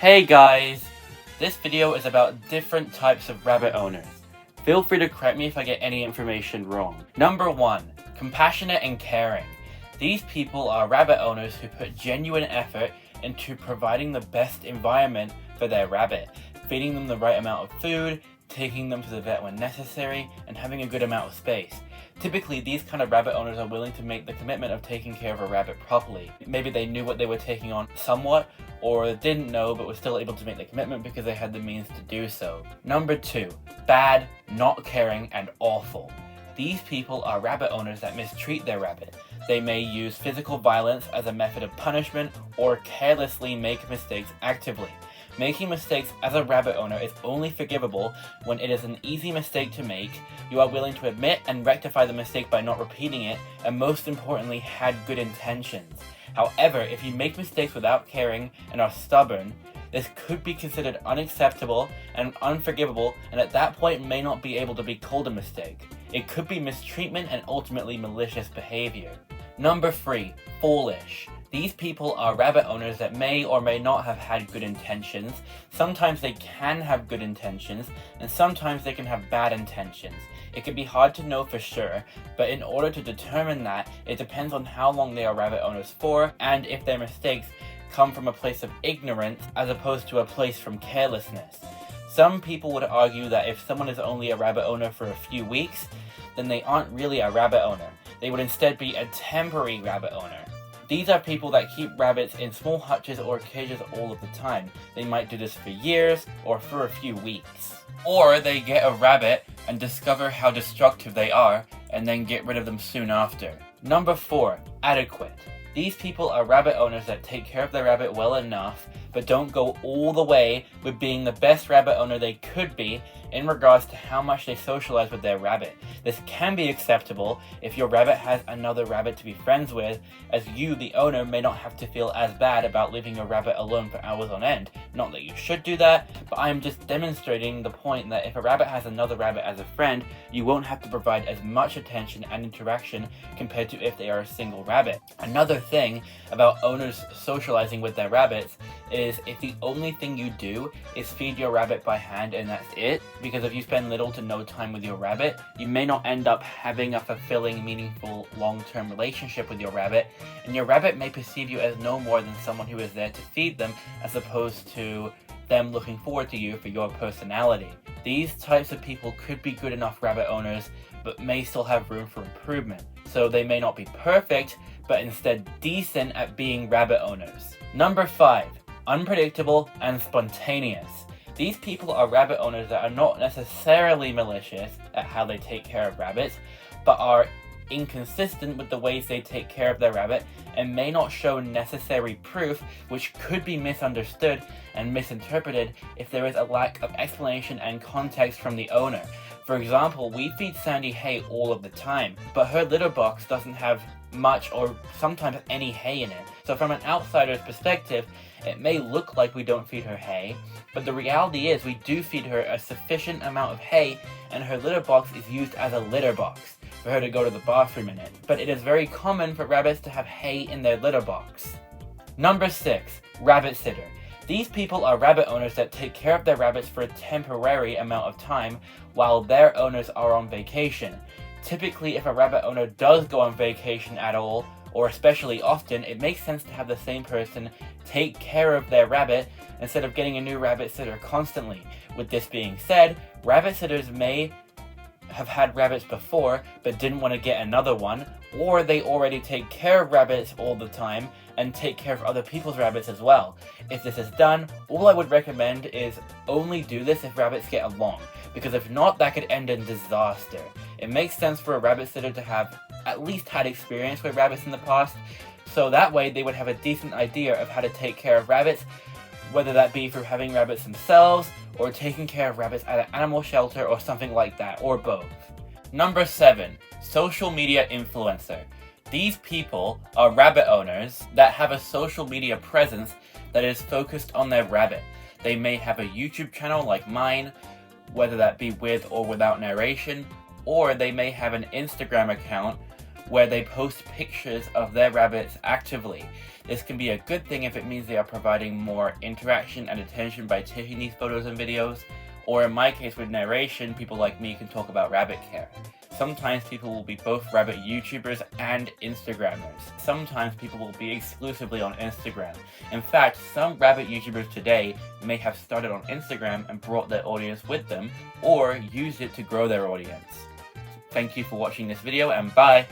Hey guys! This video is about different types of rabbit owners. Feel free to correct me if I get any information wrong. Number 1. Compassionate and caring. These people are rabbit owners who put genuine effort into providing the best environment for their rabbit, feeding them the right amount of food, taking them to the vet when necessary, and having a good amount of space. Typically, these kind of rabbit owners are willing to make the commitment of taking care of a rabbit properly. Maybe they knew what they were taking on somewhat, or didn't know but were still able to make the commitment because they had the means to do so. Number 2. Bad, not caring, and awful. These people are rabbit owners that mistreat their rabbit. They may use physical violence as a method of punishment or carelessly make mistakes actively. Making mistakes as a rabbit owner is only forgivable when it is an easy mistake to make, you are willing to admit and rectify the mistake by not repeating it, and most importantly, had good intentions. However, if you make mistakes without caring and are stubborn, this could be considered unacceptable and unforgivable, and at that point may not be able to be called a mistake. It could be mistreatment and ultimately malicious behavior. Number 3. Foolish. These people are rabbit owners that may or may not have had good intentions. Sometimes they can have good intentions, and sometimes they can have bad intentions. It can be hard to know for sure, but in order to determine that, it depends on how long they are rabbit owners for, and if their mistakes come from a place of ignorance as opposed to a place from carelessness. Some people would argue that if someone is only a rabbit owner for a few weeks, then they aren't really a rabbit owner. They would instead be a temporary rabbit owner. These are people that keep rabbits in small hutches or cages all of the time. They might do this for years or for a few weeks. Or they get a rabbit and discover how destructive they are and then get rid of them soon after. Number 4. Adequate. These people are rabbit owners that take care of their rabbit well enough, but don't go all the way with being the best rabbit owner they could be in regards to how much they socialize with their rabbit. This can be acceptable if your rabbit has another rabbit to be friends with, as you, the owner, may not have to feel as bad about leaving your rabbit alone for hours on end. Not that you should do that, but I am just demonstrating the point that if a rabbit has another rabbit as a friend, you won't have to provide as much attention and interaction compared to if they are a single rabbit. Another thing about owners socializing with their rabbits is if the only thing you do is feed your rabbit by hand and that's it, because if you spend little to no time with your rabbit, you may not end up having a fulfilling, meaningful, long-term relationship with your rabbit, and your rabbit may perceive you as no more than someone who is there to feed them as opposed to them looking forward to you for your personality. These types of people could be good enough rabbit owners, but may still have room for improvement. So they may not be perfect, but instead decent at being rabbit owners. Number 5. Unpredictable and spontaneous. These people are rabbit owners that are not necessarily malicious at how they take care of rabbits, but are inconsistent with the ways they take care of their rabbit and may not show necessary proof, which could be misunderstood and misinterpreted if there is a lack of explanation and context from the owner. For example, we feed Sandy hay all of the time, but her litter box doesn't have much or sometimes any hay in it. So from an outsider's perspective, it may look like we don't feed her hay, but the reality is we do feed her a sufficient amount of hay, and her litter box is used as a litter box for her to go to the bathroom in it. But it is very common for rabbits to have hay in their litter box. Number 6. Rabbit sitter. These people are rabbit owners that take care of their rabbits for a temporary amount of time while their owners are on vacation. Typically, if a rabbit owner does go on vacation at all, or especially often, it makes sense to have the same person take care of their rabbit instead of getting a new rabbit sitter constantly. With this being said, rabbit sitters may have had rabbits before but didn't want to get another one, or they already take care of rabbits all the time and take care of other people's rabbits as well. If this is done, all I would recommend is only do this if rabbits get along, because if not, that could end in disaster. It makes sense for a rabbit sitter to have at least had experience with rabbits in the past, so that way they would have a decent idea of how to take care of rabbits, whether that be through having rabbits themselves or taking care of rabbits at an animal shelter or something like that, or both. Number 7. Social media influencer. These people are rabbit owners that have a social media presence that is focused on their rabbit. They may have a YouTube channel like mine, whether that be with or without narration, or they may have an Instagram account where they post pictures of their rabbits actively. This can be a good thing if it means they are providing more interaction and attention by taking these photos and videos, or in my case with narration, people like me can talk about rabbit care. Sometimes people will be both rabbit YouTubers and Instagrammers. Sometimes people will be exclusively on Instagram. In fact, some rabbit YouTubers today may have started on Instagram and brought their audience with them, or used it to grow their audience. Thank you for watching this video, and bye!